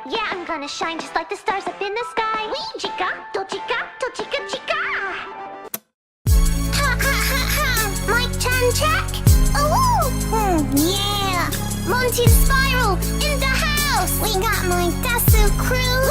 Yeah, I'm gonna shine just like the stars up in the sky. Wee chica, do chica, chica. Ha ha ha ha! Mic turn check. Oh, yeah. Monty the Spiral in the house. We got my Dasu crew.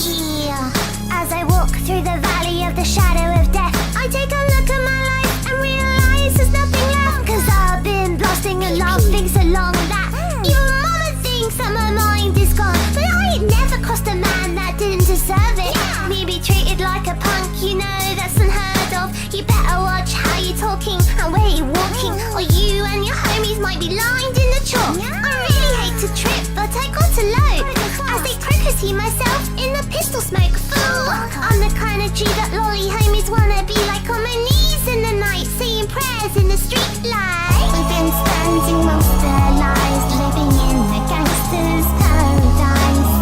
Yeah. As I walk through the valley of the shadow of death, I take a look at my life and realize there's nothing left. 'Cause I've been blasting and laughing so long that even mama thinks that my mind is gone. But I ain't never crossed a man that didn't deserve it. Me be treated like a punk, you know that's unheard of. You better watch how you're talking and where you're walking, or you and your homies might be lined in the chalk. I really hate to trip, but I got to load as they see myself in the pistol smoke. Fool, I'm the kind of G that lolly homies wanna be, like on my knees in the night, saying prayers in the street light. We've been spending most their lives living in the gangster's paradise.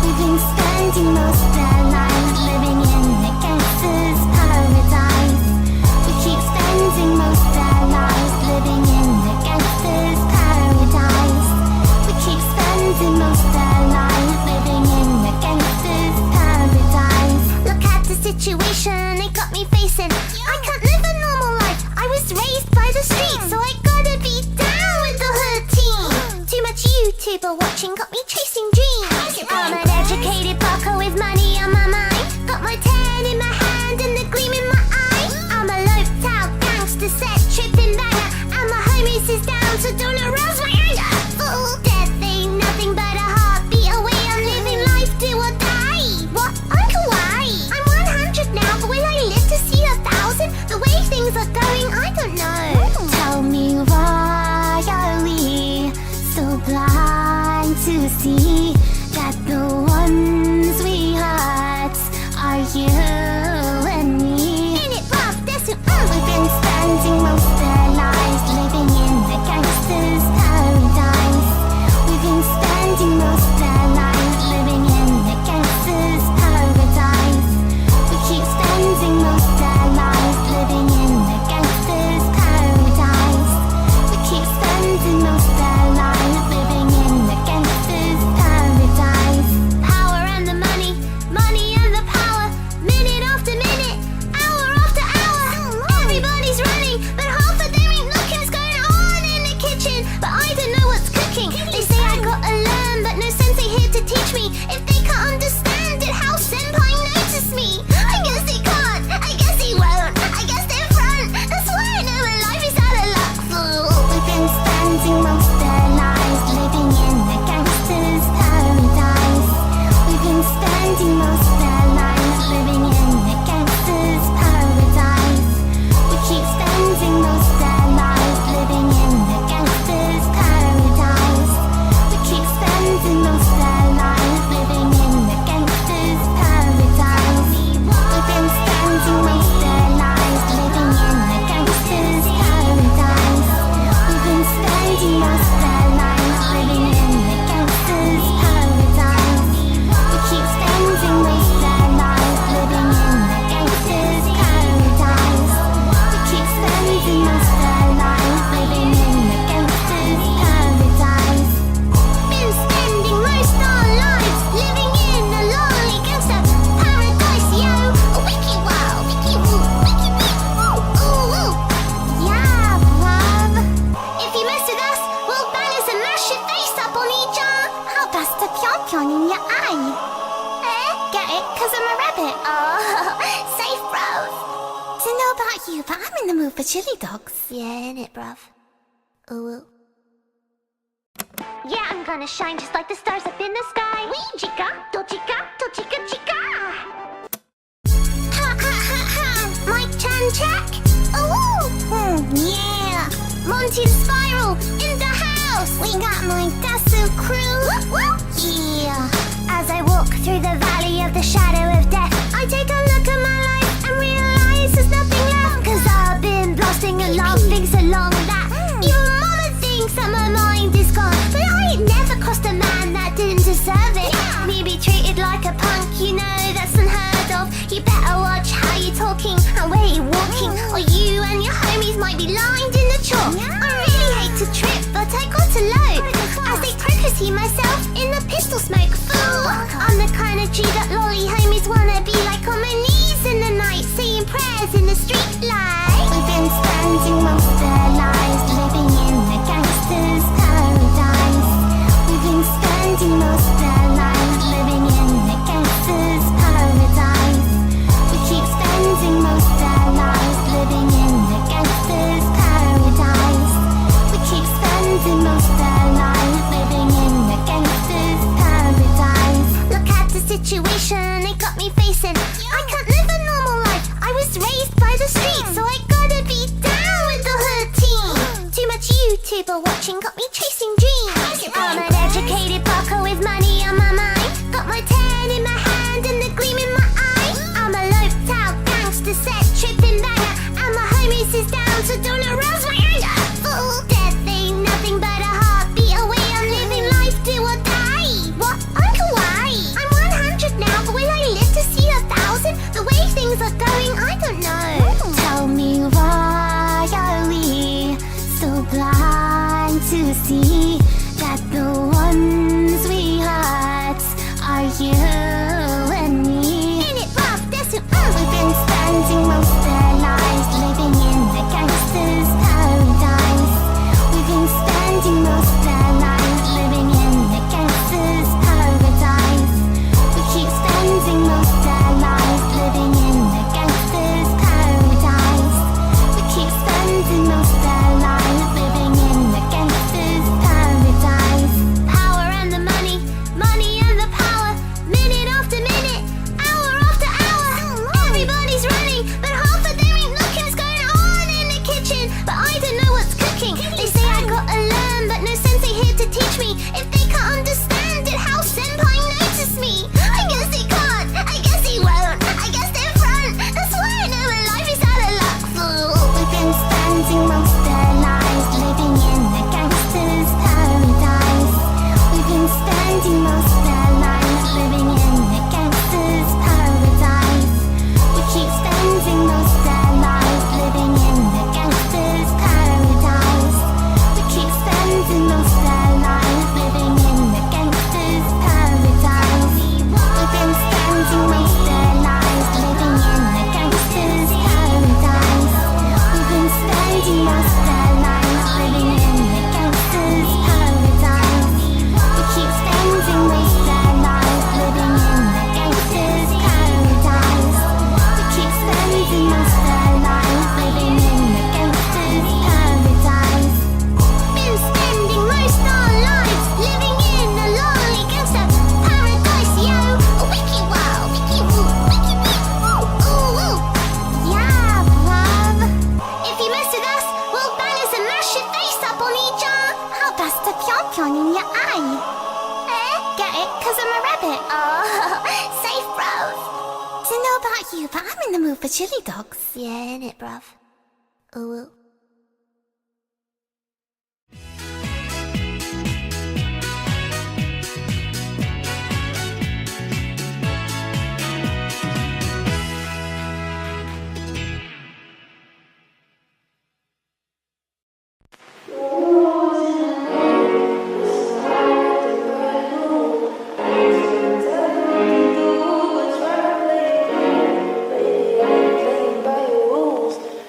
We've been spending most their lives living in the gangster's paradise. We keep spending most their lives living in the gangster's paradise. We keep spending most their lives living in the gangster's paradise. Look at the situation it got me facing. I can't live a normal life. I was raised by the streets, so I gotta be down with the hood team. Too much YouTuber watching got me chasing dreams. I'm an educated bucker with money on my mind. Got my tan in my hand and the gleam in my eye. I'm a loped out gangster set tripping banger, and my homies is down, so don't arouse my anger. Fool, death ain't nothing but a heartbeat away. I'm living life, do or die. What? Uncle, why? I'm 100 now, but will I live to see 1,000? The way things are going, I don't know. Tell me why are we so blind to see that's 𝗘𝘆𝗃 in your eye. Get it? 'Cause I'm a rabbit. Oh, safe, bruv. Don't know about you, but I'm in the mood for chili dogs. Yeah, innit, bruv? Ooh. Yeah, I'm gonna shine just like the stars up in the sky. Wee chica, do chica, do chica chica. Ha ha ha ha. Mic chan check. Ooh. Yeah. Monty the Spiral in the house. We got my 𝗪𝘆𝗁 𝗧𝗵𝗶𝘀. Yeah. As I walk through the valley of the shadow of death, I take a look at my life and realize there's nothing left. 'Cause I've been blasting and laughing so long that even mama thinks that my mind is gone. But I ain't never crossed a man that didn't deserve it. Me be treated like a punk, you know that's unheard of. You better watch how you're talking and where you're walking, or you and your homies might be lined in the chalk. I really hate to trip, but I got to load as they 𝗪𝘁 myself in the pistol smoke. Fool, I'm the kind of G that lolly homies wanna be, like on my knees in the night, saying prayers in the street light. We've been spending most of our lives living in the gangster's paradise. We've been spending most of our lives living in the gangster's paradise. We keep spending most of our lives living in the gangster's paradise. We keep spending most of our lives living in the gangster's paradise. Look at the situation it got me facing. I can't live a normal life. I was raised by the streets, so I gotta be down with the hood team. Too much YouTuber watching got me chasing dreams. I'm an educated bucko with money on my mind. Got my tan in my hand and the gleam in my eye. I'm a loped out gangster set tripping banger, and my homies is down, so don't arouse my anger. Fool, death ain't nothing but a heartbeat away. I'm living life, do or die. What? Uncle, why? I'm 100 now, but will I live to see 1,000? The way things are going, I don't know. Tell me, why are we so blind to see that the ones we hurt are you and me? In it, bruv, that's who. We've been spending most of our lives living in the gangster's paradise. We've been spending most of our lives living in the gangster's paradise. We keep spending most of our lives living in the gangster's paradise. We keep spending most of our lives living in the gangster's paradise. Power and the money, money and the power. Minute after minute, hour after hour. Everybody's running, but half of them ain't looking what's going on in the kitchen. But I don't know what's cooking. They say I gotta learn, but no sensei here to teach me. If they can't understand it, how senpai notice me? I guess they can't, I guess he won't, I guess they're front. That's why I know my life is out of luck, fool. We've been spending most of our lives living in the gangster's paradise. We've been spending most of our lives living in the gangster's paradise. We keep spending most of our lives living in the gangster's paradise. We keep spending most of our lives living in the gangster's paradise. We've been spending most of our lives living in the gangster's paradise. We've been spending most of our lives living in the gangster's paradise. We keep spending most of our lives living in the gangster's paradise. We keep spending most of our lives living in the gangster's paradise. Been spending most our lives living in a lonely gangster paradise, yo. Wiki wow, wiki woo, wiki wee woo, ooh woo. Yeah, bruv. If you mess with us, we'll balance and mash your face up on each other. How that's 𝗘𝘆𝗃 in your eye. Get it? 'Cause I'm a rabbit. Oh, safe, bruv. Don't know about you, but I'm in the mood for chili dogs. Yeah, innit, bruv? Ooh.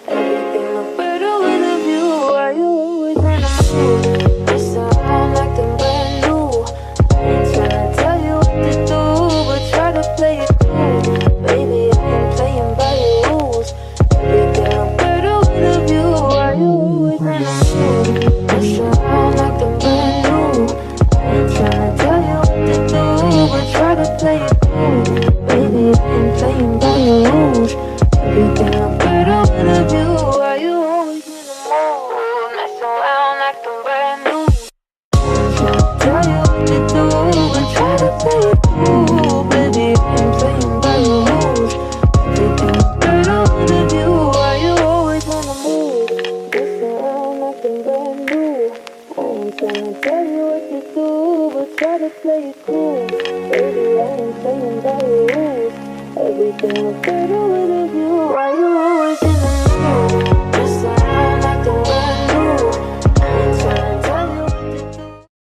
Everything look better tell you what to do, but try to play it cool. Baby, I ain't playing by your rules. Everything I wanna do, why you always wanna move? Mess around nothing brand new. I ain't tryna tell you what to do, but try to play it cool. Baby, I ain't playing by your rules. Everything I wanna do.